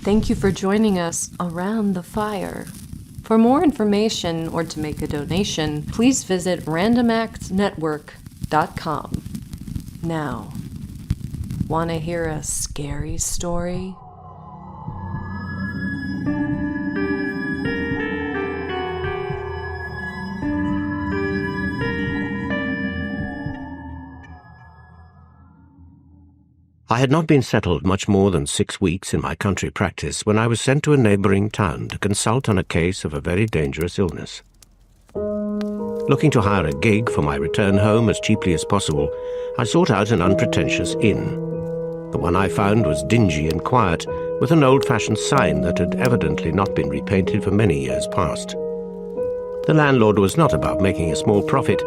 Thank you for joining us around the fire. For more information or to make a donation, please visit randomactsnetwork.com. Now, want to hear a scary story? I had not been settled much more than 6 weeks in my country practice when I was sent to a neighbouring town to consult on a case of a very dangerous illness. Looking to hire a gig for my return home as cheaply as possible, I sought out an unpretentious inn. The one I found was dingy and quiet, with an old-fashioned sign that had evidently not been repainted for many years past. The landlord was not about making a small profit,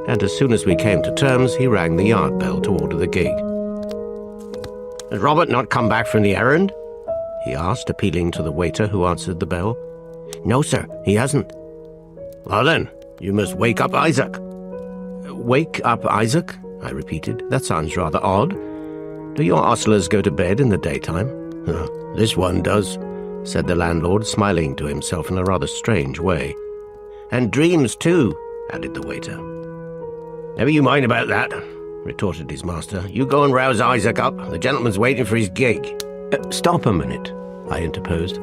and as soon as we came to terms, he rang the yard bell to order the gig. "Has Robert not come back from the errand?" he asked, appealing to the waiter who answered the bell. "No, sir, he hasn't." "Well then, you must wake up Isaac." "Wake up Isaac?" I repeated. "That sounds rather odd. Do your ostlers go to bed in the daytime?" "This one does," said the landlord, smiling to himself in a rather strange way. "And dreams too," added the waiter. "Never you mind about that," retorted his master. "You go and rouse Isaac up. The gentleman's waiting for his gig." "Stop a minute," I interposed.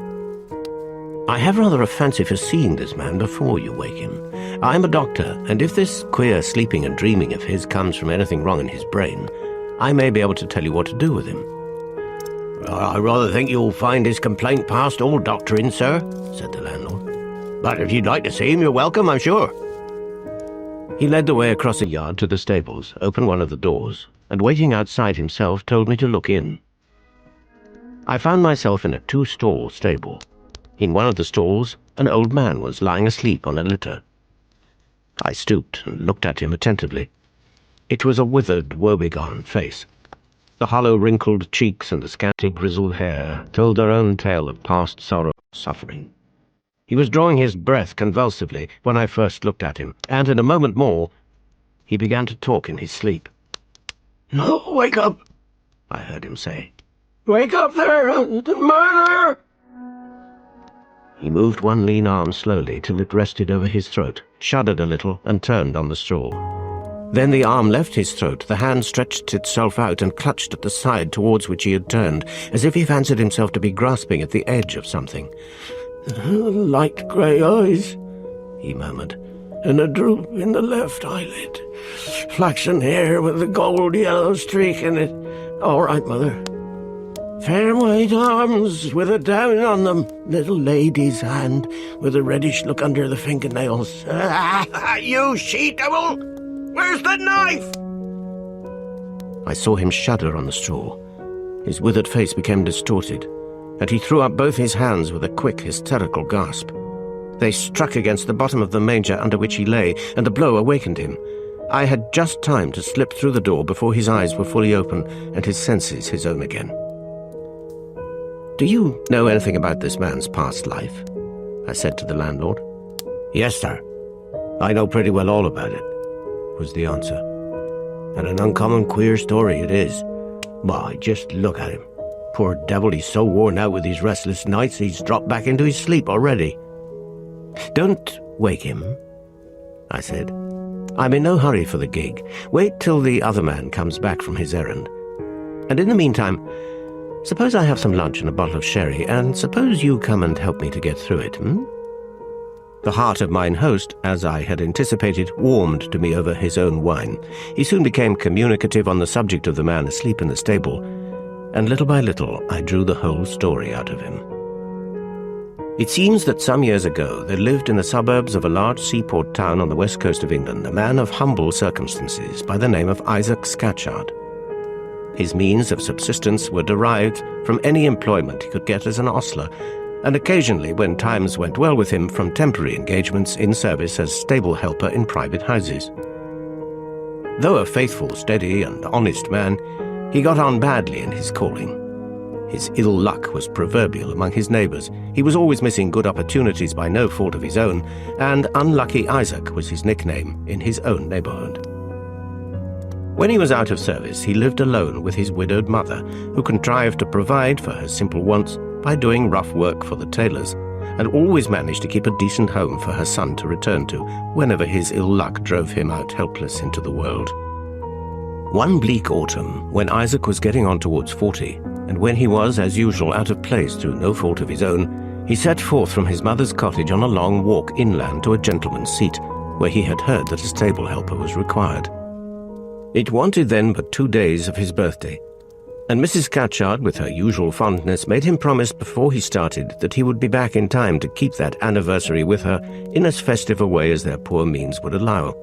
"I have rather a fancy for seeing this man before you wake him. I'm a doctor, and if this queer sleeping and dreaming of his comes from anything wrong in his brain, I may be able to tell you what to do with him." "I rather think you'll find his complaint past all doctoring, sir," said the landlord. "But if you'd like to see him, you're welcome, I'm sure." He led the way across a yard to the stables, opened one of the doors, and waiting outside himself told me to look in. I found myself in a 2-stall stable. In one of the stalls, an old man was lying asleep on a litter. I stooped and looked at him attentively. It was a withered, woebegone face. The hollow, wrinkled cheeks and the scanty, grizzled hair told their own tale of past sorrow and suffering. He was drawing his breath convulsively when I first looked at him, and in a moment more he began to talk in his sleep. "No, wake up," I heard him say. "Wake up there, the murderer!" He moved one lean arm slowly till it rested over his throat, shuddered a little, and turned on the straw. Then the arm left his throat, the hand stretched itself out and clutched at the side towards which he had turned, as if he fancied himself to be grasping at the edge of something. "Light grey eyes," he murmured, "and a droop in the left eyelid. Flaxen hair with a gold-yellow streak in it. All right, mother. Fair white arms with a down on them. Little lady's hand with a reddish look under the fingernails. You she-devil! Where's the knife?" I saw him shudder on the straw. His withered face became distorted, and he threw up both his hands with a quick, hysterical gasp. They struck against the bottom of the manger under which he lay, and the blow awakened him. I had just time to slip through the door before his eyes were fully open and his senses his own again. "Do you know anything about this man's past life?" I said to the landlord. "Yes, sir. I know pretty well all about it," was the answer. "And an uncommon queer story it is. Why, just look at him. Poor devil, he's so worn out with these restless nights he's dropped back into his sleep already." "Don't wake him," I said. "I'm in no hurry for the gig. Wait till the other man comes back from his errand. And in the meantime, suppose I have some lunch and a bottle of sherry, and suppose you come and help me to get through it, The heart of mine host, as I had anticipated, warmed to me over his own wine. He soon became communicative on the subject of the man asleep in the stable, and little by little I drew the whole story out of him. It seems that some years ago there lived in the suburbs of a large seaport town on the west coast of England a man of humble circumstances by the name of Isaac Scatchard. His means of subsistence were derived from any employment he could get as an ostler, and occasionally, when times went well with him, from temporary engagements in service as stable helper in private houses. Though a faithful, steady, and honest man, he got on badly in his calling. His ill luck was proverbial among his neighbours. He was always missing good opportunities by no fault of his own, and Unlucky Isaac was his nickname in his own neighbourhood. When he was out of service, he lived alone with his widowed mother, who contrived to provide for her simple wants by doing rough work for the tailors, and always managed to keep a decent home for her son to return to whenever his ill luck drove him out helpless into the world. One bleak autumn, when Isaac was getting on towards 40, and when he was, as usual, out of place through no fault of his own, he set forth from his mother's cottage on a long walk inland to a gentleman's seat, where he had heard that a stable helper was required. It wanted then but 2 days of his birthday, and Mrs. Scatchard, with her usual fondness, made him promise before he started that he would be back in time to keep that anniversary with her in as festive a way as their poor means would allow.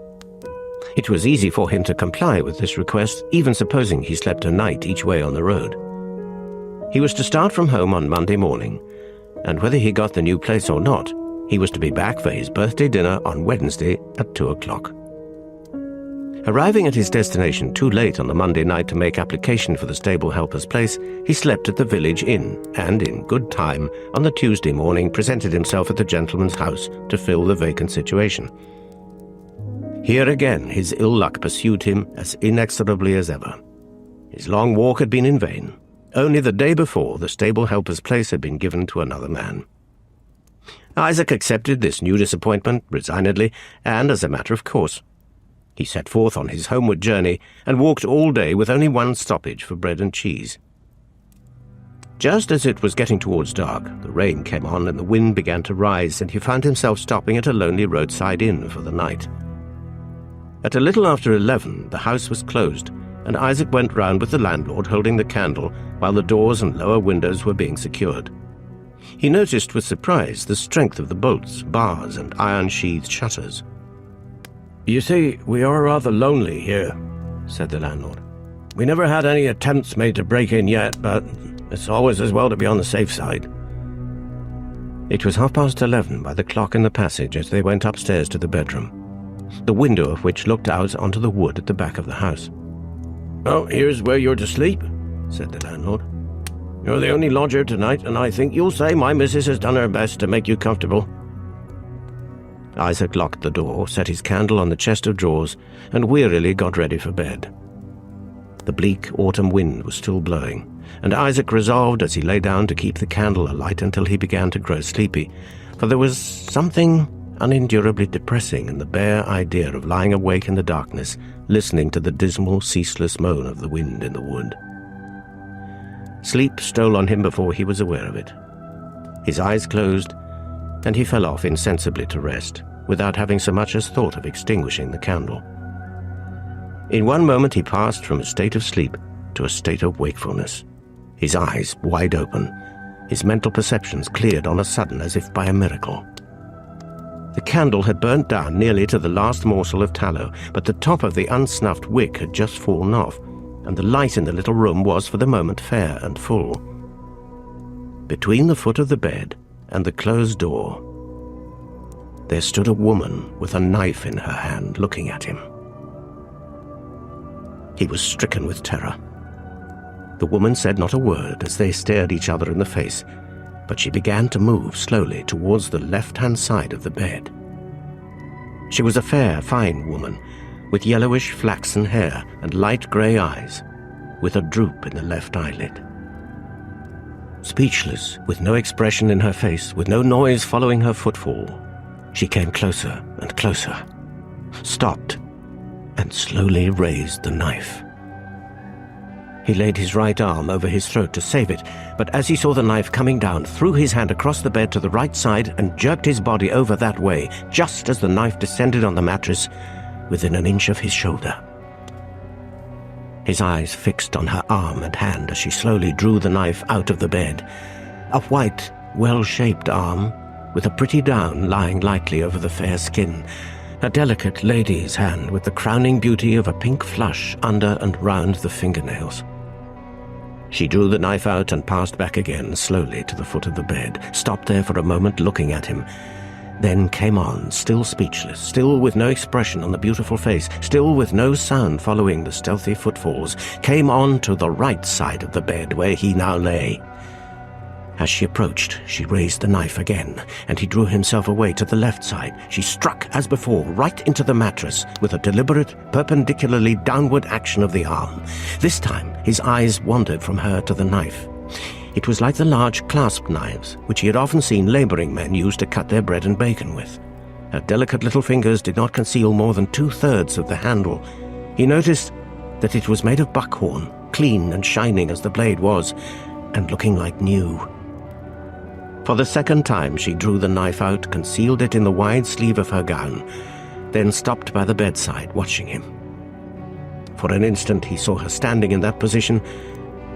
It was easy for him to comply with this request, even supposing he slept a night each way on the road. He was to start from home on Monday morning, and whether he got the new place or not, he was to be back for his birthday dinner on Wednesday at 2 o'clock. Arriving at his destination too late on the Monday night to make application for the stable helper's place, he slept at the village inn, and in good time, on the Tuesday morning, presented himself at the gentleman's house to fill the vacant situation. Here again his ill luck pursued him as inexorably as ever. His long walk had been in vain. Only the day before, the stable helper's place had been given to another man. Isaac accepted this new disappointment resignedly, and as a matter of course. He set forth on his homeward journey and walked all day with only one stoppage for bread and cheese. Just as it was getting towards dark, the rain came on and the wind began to rise, and he found himself stopping at a lonely roadside inn for the night. At a little after 11, the house was closed, and Isaac went round with the landlord holding the candle while the doors and lower windows were being secured. He noticed with surprise the strength of the bolts, bars, and iron-sheathed shutters. "You see, we are rather lonely here," said the landlord. "We never had any attempts made to break in yet, but it's always as well to be on the safe side." It was 11:30 by the clock in the passage as they went upstairs to the bedroom, the window of which looked out onto the wood at the back of the house. "Oh, here's where you're to sleep," said the landlord. "You're the only lodger tonight, and I think you'll say my missus has done her best to make you comfortable." Isaac locked the door, set his candle on the chest of drawers, and wearily got ready for bed. The bleak autumn wind was still blowing, and Isaac resolved as he lay down to keep the candle alight until he began to grow sleepy, for there was something unendurably depressing in the bare idea of lying awake in the darkness, listening to the dismal, ceaseless moan of the wind in the wood. Sleep stole on him before he was aware of it. His eyes closed, and he fell off insensibly to rest, without having so much as thought of extinguishing the candle. In one moment he passed from a state of sleep to a state of wakefulness, his eyes wide open, his mental perceptions cleared on a sudden as if by a miracle. The candle had burnt down nearly to the last morsel of tallow, but the top of the unsnuffed wick had just fallen off, and the light in the little room was for the moment fair and full. Between the foot of the bed and the closed door, there stood a woman with a knife in her hand looking at him. He was stricken with terror. The woman said not a word as they stared each other in the face, but she began to move slowly towards the left-hand side of the bed. She was a fair, fine woman, with yellowish flaxen hair and light grey eyes, with a droop in the left eyelid. Speechless, with no expression in her face, with no noise following her footfall, she came closer and closer, stopped, and slowly raised the knife. He laid his right arm over his throat to save it, but as he saw the knife coming down, threw his hand across the bed to the right side and jerked his body over that way, just as the knife descended on the mattress within an inch of his shoulder. His eyes fixed on her arm and hand as she slowly drew the knife out of the bed. A white, well-shaped arm, with a pretty down lying lightly over the fair skin. A delicate lady's hand with the crowning beauty of a pink flush under and round the fingernails. She drew the knife out and passed back again slowly to the foot of the bed, stopped there for a moment looking at him, then came on, still speechless, still with no expression on the beautiful face, still with no sound following the stealthy footfalls, came on to the right side of the bed where he now lay. As she approached, she raised the knife again, and he drew himself away to the left side. She struck, as before, right into the mattress with a deliberate, perpendicularly downward action of the arm. This time, his eyes wandered from her to the knife. It was like the large clasp knives which he had often seen labouring men use to cut their bread and bacon with. Her delicate little fingers did not conceal more than 2/3 of the handle. He noticed that it was made of buckhorn, clean and shining as the blade was, and looking like new. For the second time she drew the knife out, concealed it in the wide sleeve of her gown, then stopped by the bedside, watching him. For an instant he saw her standing in that position.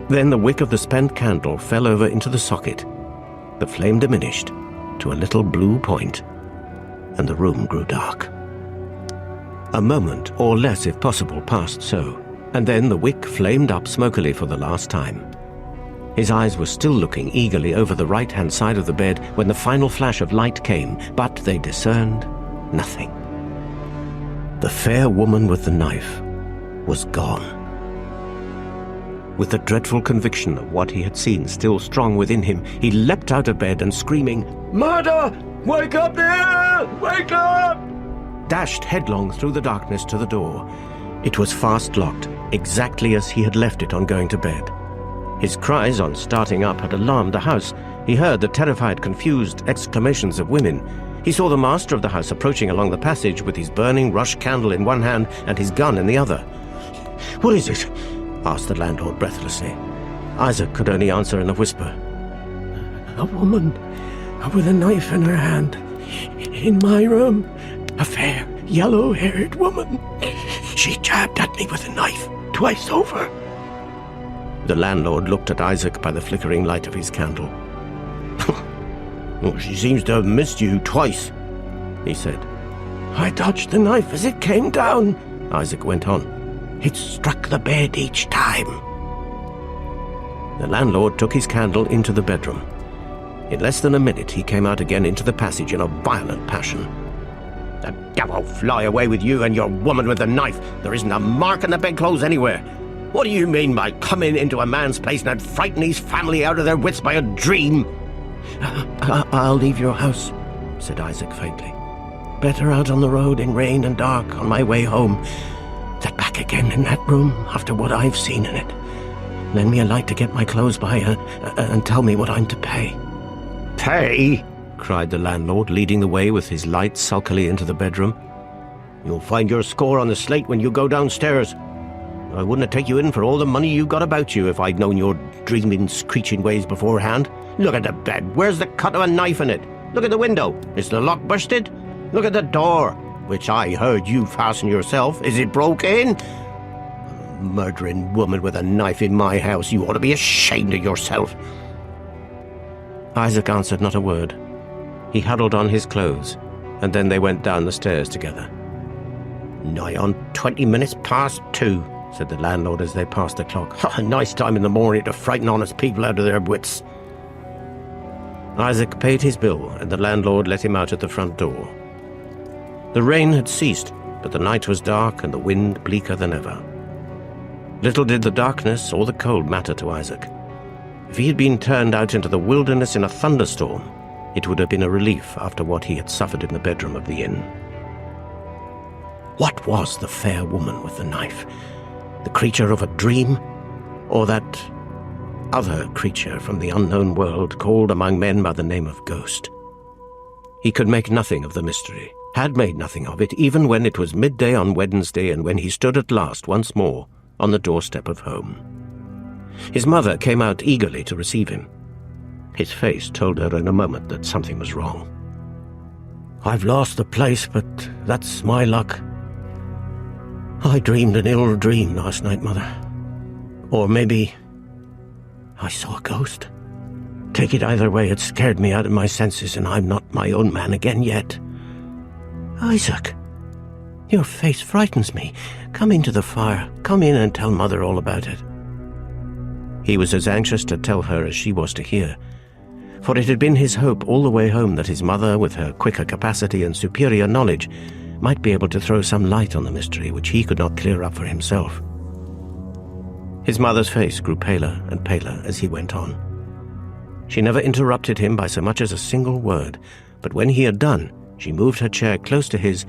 Then the wick of the spent candle fell over into the socket. The flame diminished to a little blue point, and the room grew dark. A moment, or less if possible, passed so, and then the wick flamed up smokily for the last time. His eyes were still looking eagerly over the right-hand side of the bed when the final flash of light came, but they discerned nothing. The fair woman with the knife was gone. With the dreadful conviction of what he had seen still strong within him, he leapt out of bed and screaming, "Murder! Wake up there! Wake up!" dashed headlong through the darkness to the door. It was fast locked, exactly as he had left it on going to bed. His cries on starting up had alarmed the house. He heard the terrified, confused exclamations of women. He saw the master of the house approaching along the passage with his burning rush candle in one hand and his gun in the other. "What is it?" asked the landlord breathlessly. Isaac could only answer in a whisper. "A woman with a knife in her hand, in my room. A fair, yellow-haired woman. She jabbed at me with a knife twice over." The landlord looked at Isaac by the flickering light of his candle. "Well, she seems to have missed you twice," he said. "I dodged the knife as it came down," Isaac went on. "It struck the bed each time." The landlord took his candle into the bedroom. In less than a minute he came out again into the passage in a violent passion. "The devil fly away with you and your woman with the knife! There isn't a mark in the bedclothes anywhere! What do you mean by coming into a man's place and frightening his family out of their wits by a dream?" I'll leave your house," said Isaac faintly. "Better out on the road in rain and dark on my way home than back again in that room after what I've seen in it. Lend me a light to get my clothes by and tell me what I'm to pay." "Pay?" cried the landlord, leading the way with his light sulkily into the bedroom. "You'll find your score on the slate when you go downstairs. I wouldn't have taken you in for all the money you got about you if I'd known your dreaming, screeching ways beforehand. Look at the bed. Where's the cut of a knife in it? Look at the window. Is the lock busted? Look at the door, which I heard you fasten yourself. Is it broke in? A murdering woman with a knife in my house. You ought to be ashamed of yourself." Isaac answered not a word. He huddled on his clothes, and then they went down the stairs together. "Nigh on 20 minutes past 2, said the landlord as they passed the clock. "A nice time in the morning to frighten honest people out of their wits." Isaac paid his bill, and the landlord let him out at the front door. The rain had ceased, but the night was dark and the wind bleaker than ever. Little did the darkness or the cold matter to Isaac. If he had been turned out into the wilderness in a thunderstorm, it would have been a relief after what he had suffered in the bedroom of the inn. What was the fair woman with the knife? The creature of a dream? Or that other creature from the unknown world called among men by the name of ghost? He could make nothing of the mystery, had made nothing of it, even when it was midday on Wednesday and when he stood at last once more on the doorstep of home. His mother came out eagerly to receive him. His face told her in a moment that something was wrong. "I've lost the place, but that's my luck. I dreamed an ill dream last night, Mother. Or maybe I saw a ghost. Take it either way, it scared me out of my senses, and I'm not my own man again yet." "Isaac, your face frightens me. Come into the fire. Come in and tell Mother all about it." He was as anxious to tell her as she was to hear, for it had been his hope all the way home that his mother, with her quicker capacity and superior knowledge, might be able to throw some light on the mystery which he could not clear up for himself. His mother's face grew paler and paler as he went on. She never interrupted him by so much as a single word, but when he had done, she moved her chair close to his,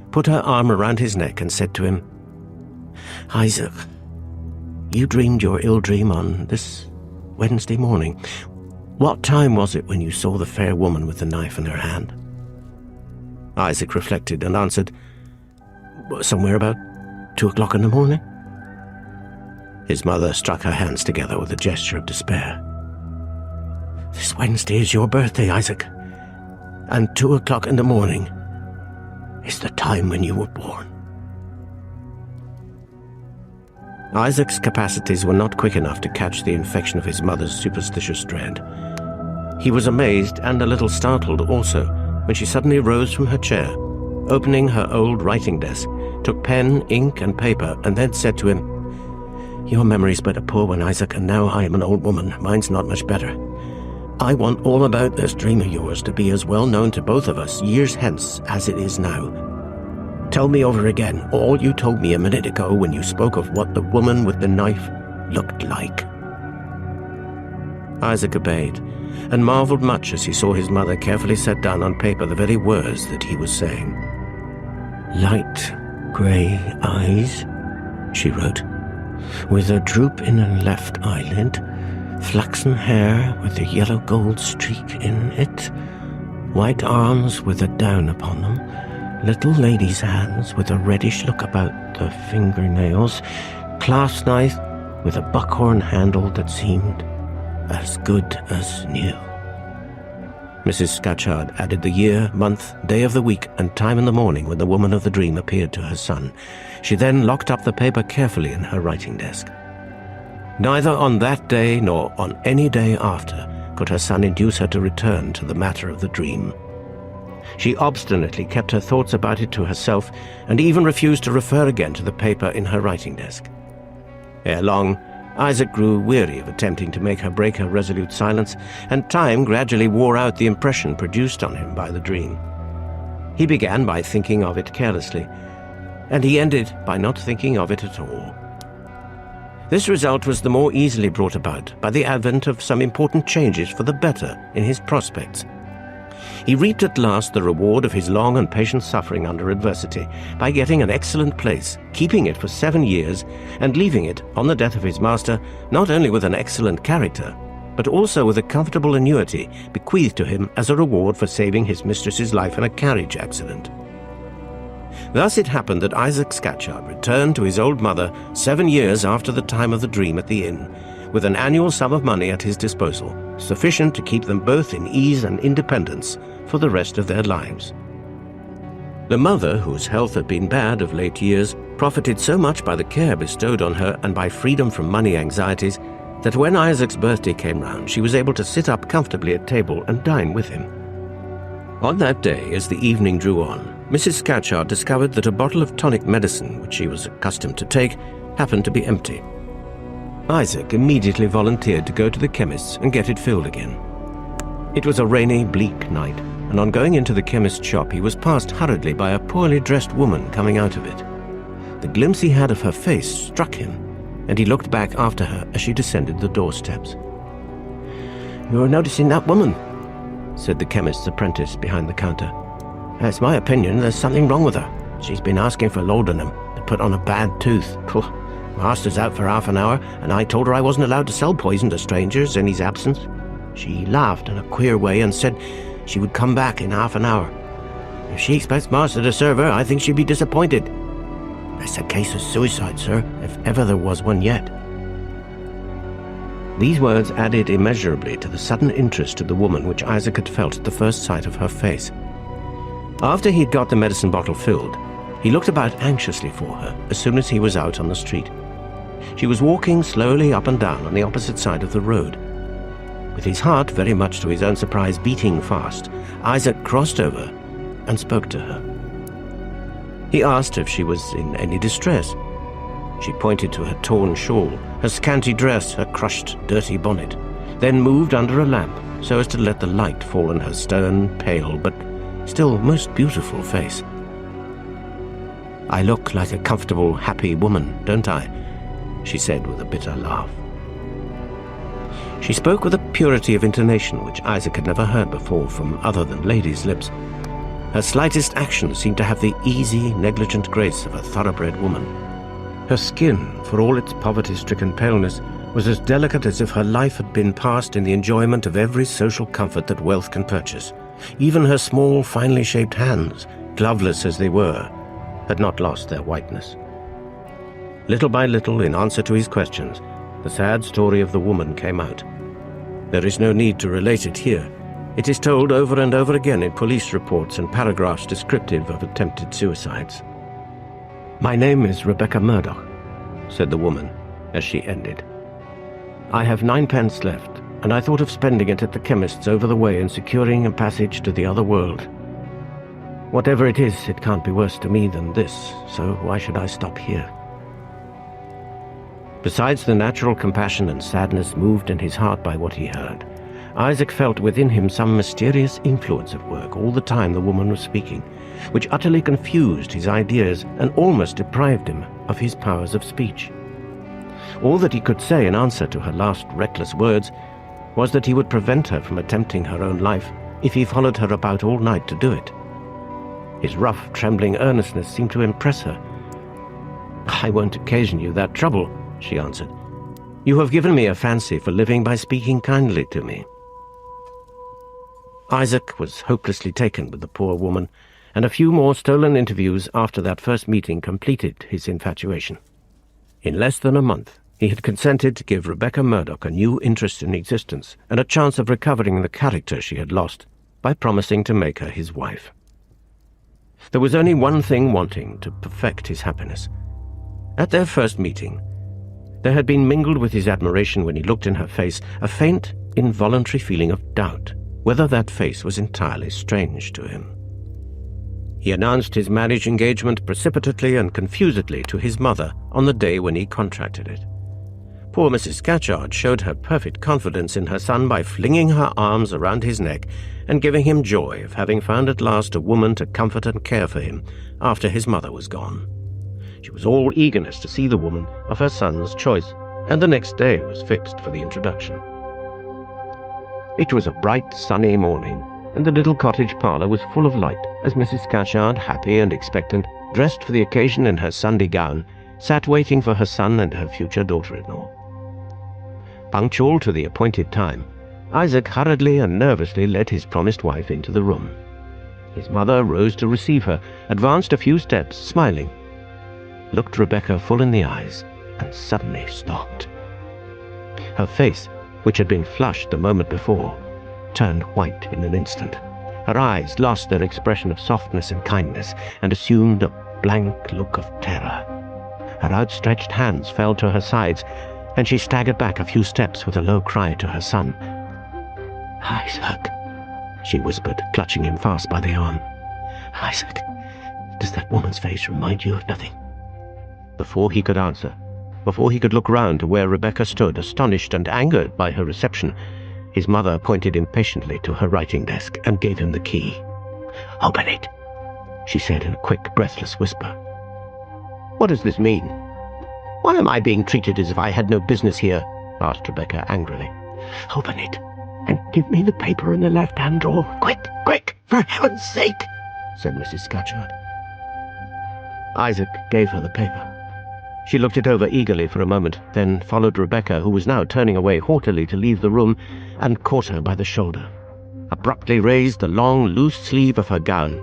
put her arm around his neck and said to him, "Isaac, you dreamed your ill dream on this Wednesday morning. What time was it when you saw the fair woman with the knife in her hand?" Isaac reflected and answered, "Somewhere about 2 o'clock in the morning." His mother struck her hands together with a gesture of despair. "This Wednesday is your birthday, Isaac, and 2 o'clock in the morning is the time when you were born." Isaac's capacities were not quick enough to catch the infection of his mother's superstitious dread. He was amazed and a little startled also when she suddenly rose from her chair, opening her old writing desk, took pen, ink, and paper, and then said to him, "Your memory's but a poor one, Isaac, and now I am an old woman. Mine's not much better. I want all about this dream of yours to be as well known to both of us years hence as it is now. Tell me over again all you told me a minute ago when you spoke of what the woman with the knife looked like." Isaac obeyed, and marveled much as he saw his mother carefully set down on paper the very words that he was saying. "Light grey eyes," she wrote, "with a droop in the left eyelid, flaxen hair with a yellow gold streak in it, white arms with a down upon them, little lady's hands with a reddish look about the fingernails, clasp knife with a buckhorn handle that seemed as good as new." Mrs. Scatchard added the year, month, day of the week, and time in the morning when the woman of the dream appeared to her son. She then locked up the paper carefully in her writing desk. Neither on that day nor on any day after could her son induce her to return to the matter of the dream. She obstinately kept her thoughts about it to herself and even refused to refer again to the paper in her writing desk. Ere long, Isaac grew weary of attempting to make her break her resolute silence, and time gradually wore out the impression produced on him by the dream. He began by thinking of it carelessly, and he ended by not thinking of it at all. This result was the more easily brought about by the advent of some important changes for the better in his prospects. He reaped at last the reward of his long and patient suffering under adversity by getting an excellent place, keeping it for 7 years, and leaving it, on the death of his master, not only with an excellent character, but also with a comfortable annuity bequeathed to him as a reward for saving his mistress's life in a carriage accident. Thus it happened that Isaac Scatchard returned to his old mother 7 years after the time of the dream at the inn, with an annual sum of money at his disposal, sufficient to keep them both in ease and independence for the rest of their lives. The mother, whose health had been bad of late years, profited so much by the care bestowed on her and by freedom from money anxieties that when Isaac's birthday came round, she was able to sit up comfortably at table and dine with him. On that day, as the evening drew on, Mrs. Scatchard discovered that a bottle of tonic medicine, which she was accustomed to take, happened to be empty. Isaac immediately volunteered to go to the chemist's and get it filled again. It was a rainy, bleak night, and on going into the chemist's shop he was passed hurriedly by a poorly dressed woman coming out of it. The glimpse he had of her face struck him, and he looked back after her as she descended the doorsteps. "You're noticing that woman?" said the chemist's apprentice behind the counter. "It's my opinion there's something wrong with her. She's been asking for laudanum to put on a bad tooth. Master's out for half an hour, and I told her I wasn't allowed to sell poison to strangers in his absence. She laughed in a queer way and said she would come back in half an hour. If she expects Master to serve her, I think she'd be disappointed. It's a case of suicide, sir, if ever there was one yet." These words added immeasurably to the sudden interest of the woman which Isaac had felt at the first sight of her face. After he'd got the medicine bottle filled, he looked about anxiously for her as soon as he was out on the street. She was walking slowly up and down on the opposite side of the road. With his heart, very much to his own surprise, beating fast, Isaac crossed over and spoke to her. He asked if she was in any distress. She pointed to her torn shawl, her scanty dress, her crushed, dirty bonnet, then moved under a lamp so as to let the light fall on her stern, pale, but still most beautiful face. "I look like a comfortable, happy woman, don't I?" she said with a bitter laugh. She spoke with a purity of intonation which Isaac had never heard before from other than ladies' lips. Her slightest action seemed to have the easy, negligent grace of a thoroughbred woman. Her skin, for all its poverty-stricken paleness, was as delicate as if her life had been passed in the enjoyment of every social comfort that wealth can purchase. Even her small, finely shaped hands, gloveless as they were, had not lost their whiteness. Little by little, in answer to his questions, the sad story of the woman came out. There is no need to relate it here. It is told over and over again in police reports and paragraphs descriptive of attempted suicides. "My name is Rebecca Murdoch," said the woman as she ended. "I have 9 pence left, and I thought of spending it at the chemist's over the way and securing a passage to the other world. Whatever it is, it can't be worse to me than this, so why should I stop here?" Besides the natural compassion and sadness moved in his heart by what he heard, Isaac felt within him some mysterious influence at work all the time the woman was speaking, which utterly confused his ideas and almost deprived him of his powers of speech. All that he could say in answer to her last reckless words was that he would prevent her from attempting her own life if he followed her about all night to do it. His rough, trembling earnestness seemed to impress her. "I won't occasion you that trouble," she answered. "You have given me a fancy for living by speaking kindly to me." Isaac was hopelessly taken with the poor woman, and a few more stolen interviews after that first meeting completed his infatuation. In less than a month, he had consented to give Rebecca Murdoch a new interest in existence and a chance of recovering the character she had lost by promising to make her his wife. There was only one thing wanting to perfect his happiness. At their first meeting, there had been mingled with his admiration when he looked in her face a faint, involuntary feeling of doubt whether that face was entirely strange to him. He announced his marriage engagement precipitately and confusedly to his mother on the day when he contracted it. Poor Mrs. Scatchard showed her perfect confidence in her son by flinging her arms around his neck and giving him joy of having found at last a woman to comfort and care for him after his mother was gone. She was all eagerness to see the woman of her son's choice, and the next day was fixed for the introduction. It was a bright, sunny morning, and the little cottage parlour was full of light as Mrs. Scatchard, happy and expectant, dressed for the occasion in her Sunday gown, sat waiting for her son and her future daughter-in-law. Punctual to the appointed time, Isaac hurriedly and nervously led his promised wife into the room. His mother rose to receive her, advanced a few steps, smiling, looked Rebecca full in the eyes, and suddenly stopped. Her face, which had been flushed the moment before, turned white in an instant. Her eyes lost their expression of softness and kindness, and assumed a blank look of terror. Her outstretched hands fell to her sides, and she staggered back a few steps with a low cry to her son. "Isaac," she whispered, clutching him fast by the arm. "Isaac, does that woman's face remind you of nothing?" Before he could answer, before he could look round to where Rebecca stood, astonished and angered by her reception, his mother pointed impatiently to her writing desk and gave him the key. "Open it," she said in a quick, breathless whisper. "What does this mean? Why am I being treated as if I had no business here?" asked Rebecca angrily. "Open it, and give me the paper in the left-hand drawer. Quick, quick, for heaven's sake," said Mrs. Scatchard. Isaac gave her the paper. She looked it over eagerly for a moment, then followed Rebecca, who was now turning away haughtily to leave the room, and caught her by the shoulder, abruptly raised the long, loose sleeve of her gown,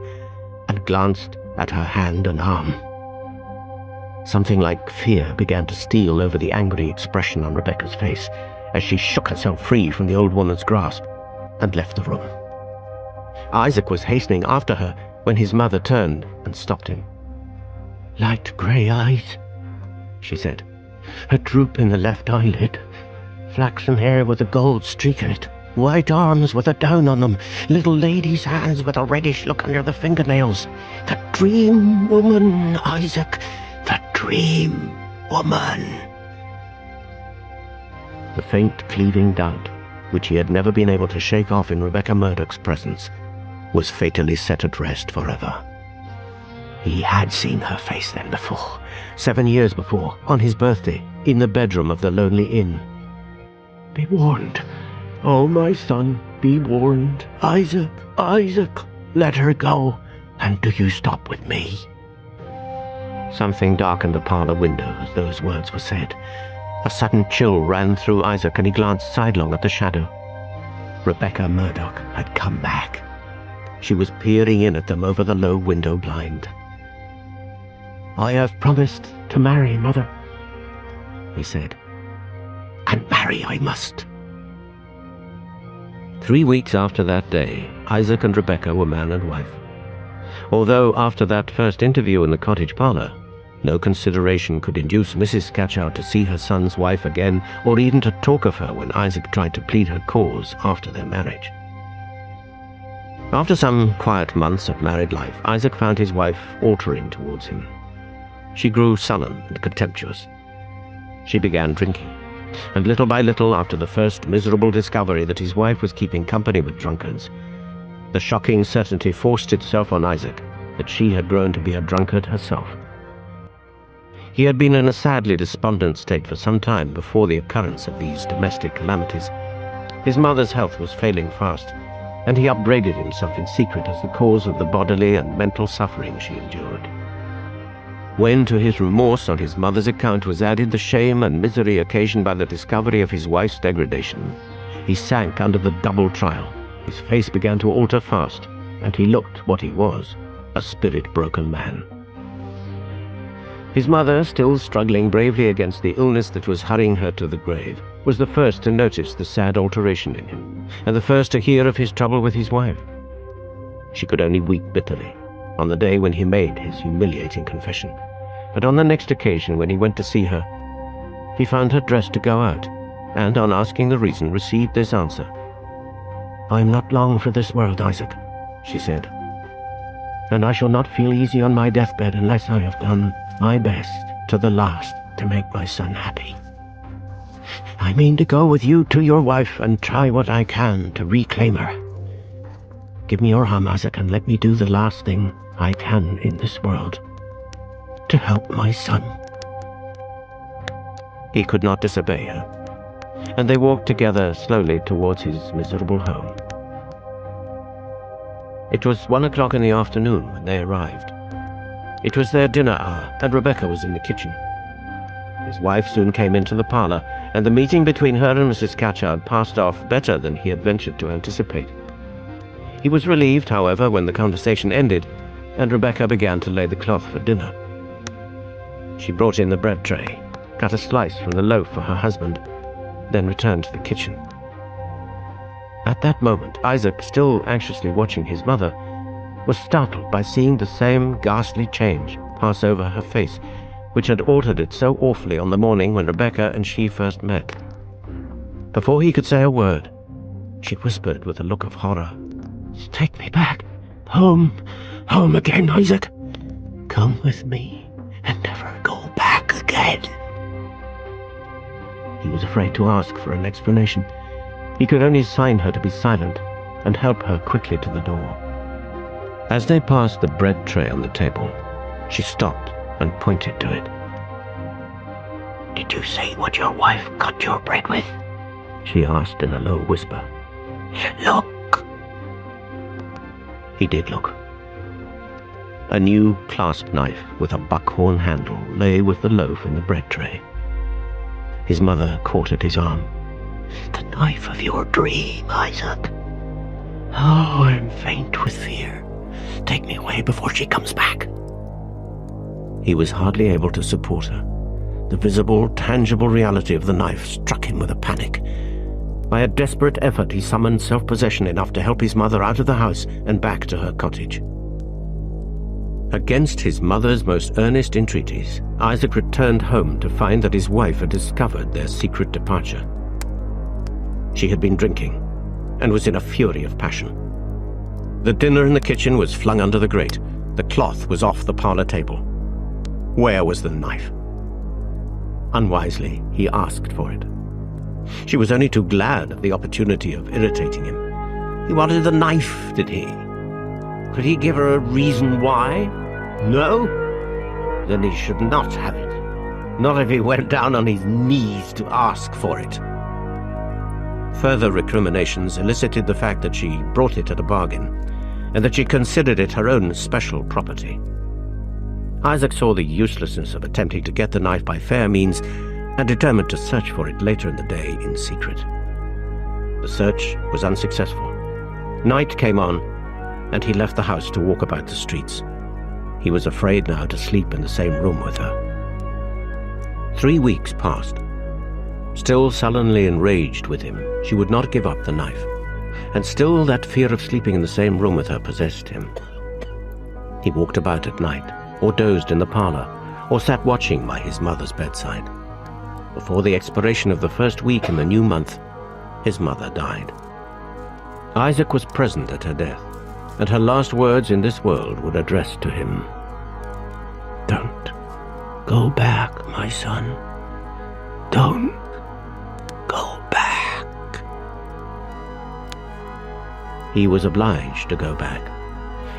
and glanced at her hand and arm. Something like fear began to steal over the angry expression on Rebecca's face as she shook herself free from the old woman's grasp and left the room. Isaac was hastening after her when his mother turned and stopped him. "Light grey eyes," she said, "a droop in the left eyelid, flaxen hair with a gold streak in it, white arms with a down on them, little lady's hands with a reddish look under the fingernails. The dream woman, Isaac, the dream woman." The faint, cleaving doubt, which he had never been able to shake off in Rebecca Murdoch's presence, was fatally set at rest forever. He had seen her face then before, 7 years before, on his birthday, in the bedroom of the lonely inn. "Be warned, oh my son, be warned. Isaac, Isaac, let her go, and do you stop with me." Something darkened the parlour window as those words were said. A sudden chill ran through Isaac, and he glanced sidelong at the shadow. Rebecca Murdoch had come back. She was peering in at them over the low window blind. "I have promised to marry, Mother," he said. "And marry I must." 3 weeks after that day, Isaac and Rebecca were man and wife. Although after that first interview in the cottage parlour, no consideration could induce Mrs. Scatchard to see her son's wife again, or even to talk of her when Isaac tried to plead her cause after their marriage. After some quiet months of married life, Isaac found his wife altering towards him. She grew sullen and contemptuous. She began drinking, and little by little, after the first miserable discovery that his wife was keeping company with drunkards, the shocking certainty forced itself on Isaac that she had grown to be a drunkard herself. He had been in a sadly despondent state for some time before the occurrence of these domestic calamities. His mother's health was failing fast, and he upbraided himself in secret as the cause of the bodily and mental suffering she endured. When to his remorse on his mother's account was added the shame and misery occasioned by the discovery of his wife's degradation, he sank under the double trial. His face began to alter fast, and he looked what he was, a spirit-broken man. His mother, still struggling bravely against the illness that was hurrying her to the grave, was the first to notice the sad alteration in him, and the first to hear of his trouble with his wife. She could only weep bitterly on the day when he made his humiliating confession, but on the next occasion when he went to see her, he found her dressed to go out, and on asking the reason received this answer. "I am not long for this world, Isaac," she said, "and I shall not feel easy on my deathbed unless I have done my best to the last to make my son happy. I mean to go with you to your wife and try what I can to reclaim her. Give me your arm, Isaac, and let me do the last thing I can in this world to help my son." He could not disobey her, and they walked together slowly towards his miserable home. It was 1 o'clock in the afternoon when they arrived. It was their dinner hour, and Rebecca was in the kitchen. His wife soon came into the parlour, and the meeting between her and Mrs. Scatchard passed off better than he had ventured to anticipate. He was relieved, however, when the conversation ended, and Rebecca began to lay the cloth for dinner. She brought in the bread tray, cut a slice from the loaf for her husband, then returned to the kitchen. At that moment, Isaac, still anxiously watching his mother, was startled by seeing the same ghastly change pass over her face, which had altered it so awfully on the morning when Rebecca and she first met. Before he could say a word, she whispered with a look of horror, "Take me back. Home again, Isaac. Come with me and never go back again." He was afraid to ask for an explanation. He could only sign her to be silent and help her quickly to the door. As they passed the bread tray on the table, she stopped and pointed to it. "Did you say what your wife cut your bread with?" she asked in a low whisper. "Look." He did look. A new clasp knife with a buckhorn handle lay with the loaf in the bread tray. His mother caught at his arm. "The knife of your dream, Isaac. Oh, I'm faint with fear. Take me away before she comes back." He was hardly able to support her. The visible, tangible reality of the knife struck him with a panic. By a desperate effort, he summoned self-possession enough to help his mother out of the house and back to her cottage. Against his mother's most earnest entreaties, Isaac returned home to find that his wife had discovered their secret departure. She had been drinking and was in a fury of passion. The dinner in the kitchen was flung under the grate. The cloth was off the parlour table. Where was the knife? Unwisely, he asked for it. She was only too glad of the opportunity of irritating him. He wanted the knife, did he? Could he give her a reason why? No? Then he should not have it. Not if he went down on his knees to ask for it. Further recriminations elicited the fact that she brought it at a bargain, and that she considered it her own special property. Isaac saw the uselessness of attempting to get the knife by fair means, and determined to search for it later in the day in secret. The search was unsuccessful. Night came on, and he left the house to walk about the streets. He was afraid now to sleep in the same room with her. 3 weeks passed. Still sullenly enraged with him, she would not give up the knife, and still that fear of sleeping in the same room with her possessed him. He walked about at night, or dozed in the parlor, or sat watching by his mother's bedside. Before the expiration of the first week in the new month, his mother died. Isaac was present at her death, and her last words in this world were addressed to him. "Don't go back, my son. Don't go back." He was obliged to go back,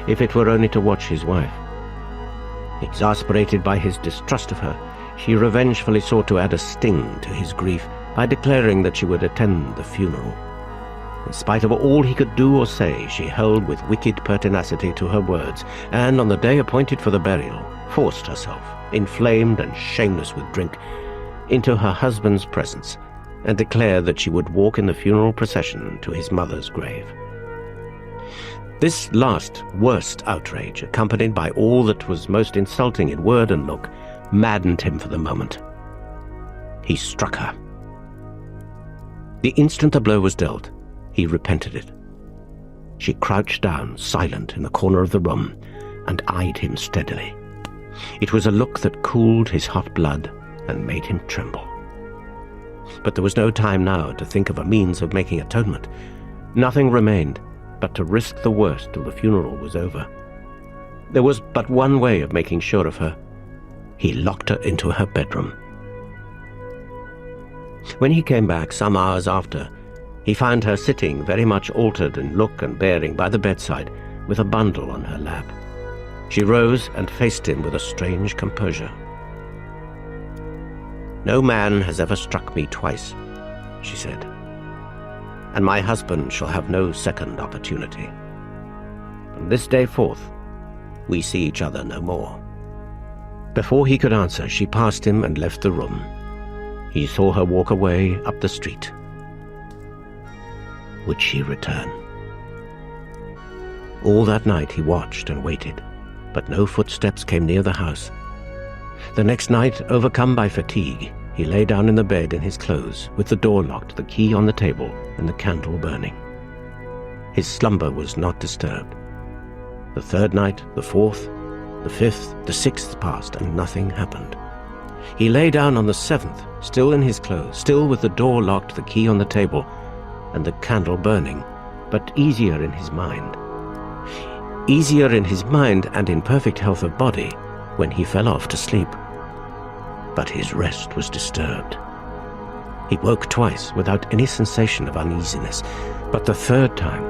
if it were only to watch his wife. Exasperated by his distrust of her, she revengefully sought to add a sting to his grief by declaring that she would attend the funeral. In spite of all he could do or say, she held with wicked pertinacity to her words, and on the day appointed for the burial, forced herself, inflamed and shameless with drink, into her husband's presence, and declared that she would walk in the funeral procession to his mother's grave. This last, worst outrage, accompanied by all that was most insulting in word and look, maddened him for the moment. He struck her. The instant the blow was dealt, he repented it. She crouched down, silent, in the corner of the room, and eyed him steadily. It was a look that cooled his hot blood and made him tremble. But there was no time now to think of a means of making atonement. Nothing remained but to risk the worst till the funeral was over. There was but one way of making sure of her. He locked her into her bedroom. When he came back some hours after, he found her sitting very much altered in look and bearing by the bedside, with a bundle on her lap. She rose and faced him with a strange composure. "No man has ever struck me twice," she said, "and my husband shall have no second opportunity. From this day forth, we see each other no more." Before he could answer, she passed him and left the room. He saw her walk away up the street. Would she return? All that night he watched and waited, but no footsteps came near the house. The next night, overcome by fatigue, he lay down in the bed in his clothes, with the door locked, the key on the table, and the candle burning. His slumber was not disturbed. The third night, the fourth, the fifth, the sixth passed, and nothing happened. He lay down on the seventh, still in his clothes, still with the door locked, the key on the table, and the candle burning, but easier in his mind. Easier in his mind and in perfect health of body when he fell off to sleep. But his rest was disturbed. He woke twice without any sensation of uneasiness, but the third time,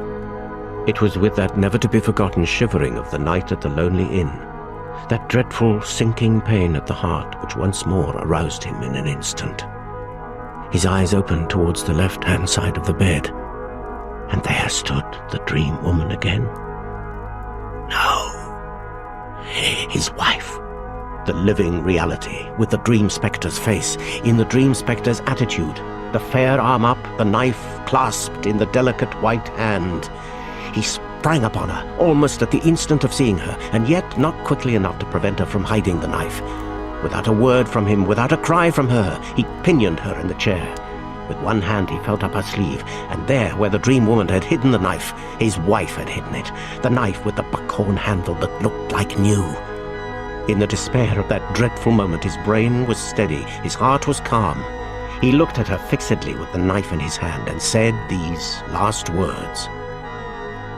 it was with that never-to-be-forgotten shivering of the night at the lonely inn, that dreadful sinking pain at the heart which once more aroused him in an instant. His eyes opened towards the left-hand side of the bed, and there stood the dream woman again. No, his wife, the living reality, with the dream spectre's face, in the dream spectre's attitude, the fair arm up, the knife clasped in the delicate white hand. He sprang upon her, almost at the instant of seeing her, and yet not quickly enough to prevent her from hiding the knife. Without a word from him, without a cry from her, he pinioned her in the chair. With one hand he felt up her sleeve, and there, where the dream woman had hidden the knife, his wife had hidden it, the knife with the buckhorn handle that looked like new. In the despair of that dreadful moment, his brain was steady, his heart was calm. He looked at her fixedly with the knife in his hand and said these last words: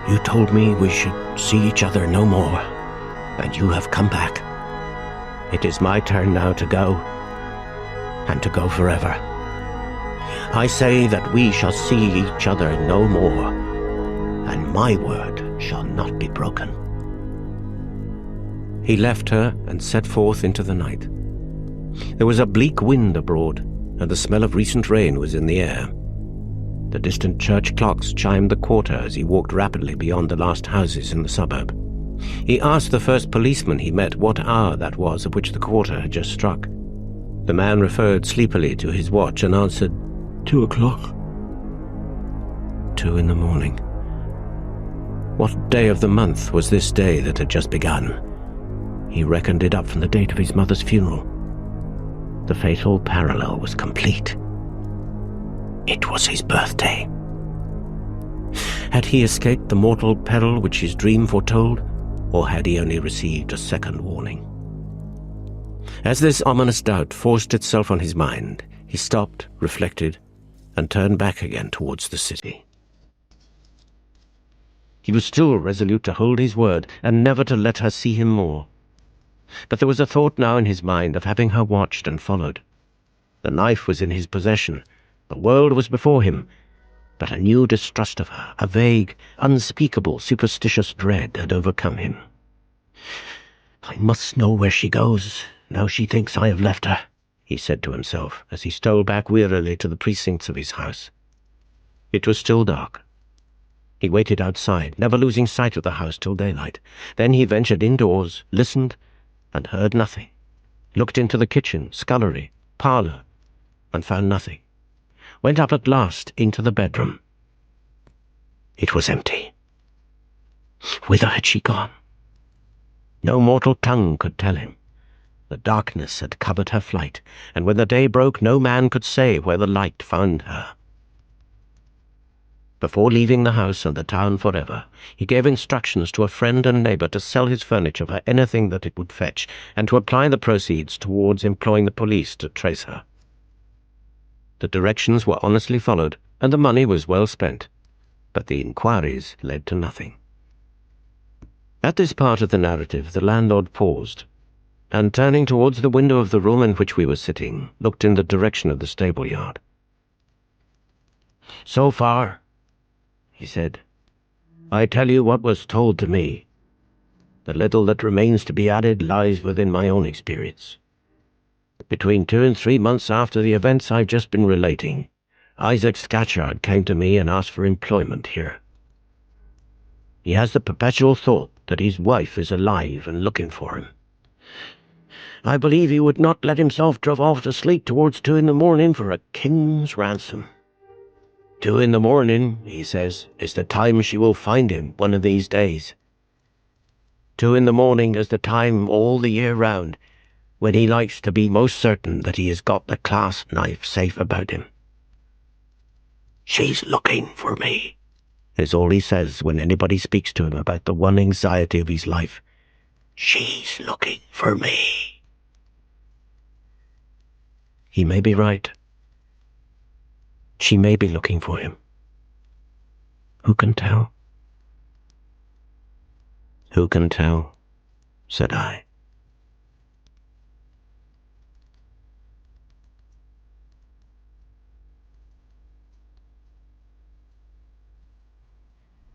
"You told me we should see each other no more, and you have come back. It is my turn now to go, and to go forever. I say that we shall see each other no more, and my word shall not be broken." He left her and set forth into the night. There was a bleak wind abroad, and the smell of recent rain was in the air. The distant church clocks chimed the quarter as he walked rapidly beyond the last houses in the suburb. He asked the first policeman he met what hour that was at which the quarter had just struck. The man referred sleepily to his watch and answered, 2 o'clock. 2 in the morning. What day of the month was this day that had just begun? He reckoned it up from the date of his mother's funeral. The fatal parallel was complete. It was his birthday. Had he escaped the mortal peril which his dream foretold, or had he only received a second warning? As this ominous doubt forced itself on his mind, he stopped, reflected, and turned back again towards the city. He was still resolute to hold his word, and never to let her see him more. But there was a thought now in his mind of having her watched and followed. The knife was in his possession, the world was before him, but a new distrust of her, a vague, unspeakable, superstitious dread had overcome him. "I must know where she goes, now she thinks I have left her," he said to himself, as he stole back wearily to the precincts of his house. It was still dark. He waited outside, never losing sight of the house till daylight. Then he ventured indoors, listened, and heard nothing. Looked into the kitchen, scullery, parlour, and found nothing. Went up at last into the bedroom. It was empty. Whither had she gone? No mortal tongue could tell him. The darkness had covered her flight, and when the day broke no man could say where the light found her. Before leaving the house and the town forever, he gave instructions to a friend and neighbour to sell his furniture for anything that it would fetch, and to apply the proceeds towards employing the police to trace her. The directions were honestly followed, and the money was well spent, but the inquiries led to nothing. At this part of the narrative the landlord paused, and turning towards the window of the room in which we were sitting, looked in the direction of the stable-yard. "So far," he said, "I tell you what was told to me. The little that remains to be added lies within my own experience. Between 2 and 3 months after the events I've just been relating, Isaac Scatchard came to me and asked for employment here. He has the perpetual thought that his wife is alive and looking for him. I believe he would not let himself drive off to sleep towards 2 in the morning for a king's ransom. 2 in the morning, he says, is the time she will find him one of these days. 2 in the morning is the time all the year round when he likes to be most certain that he has got the clasp knife safe about him. She's looking for me, is all he says when anybody speaks to him about the one anxiety of his life. She's looking for me. He may be right. She may be looking for him. Who can tell? Who can tell, said I.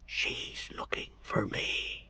She's looking for me.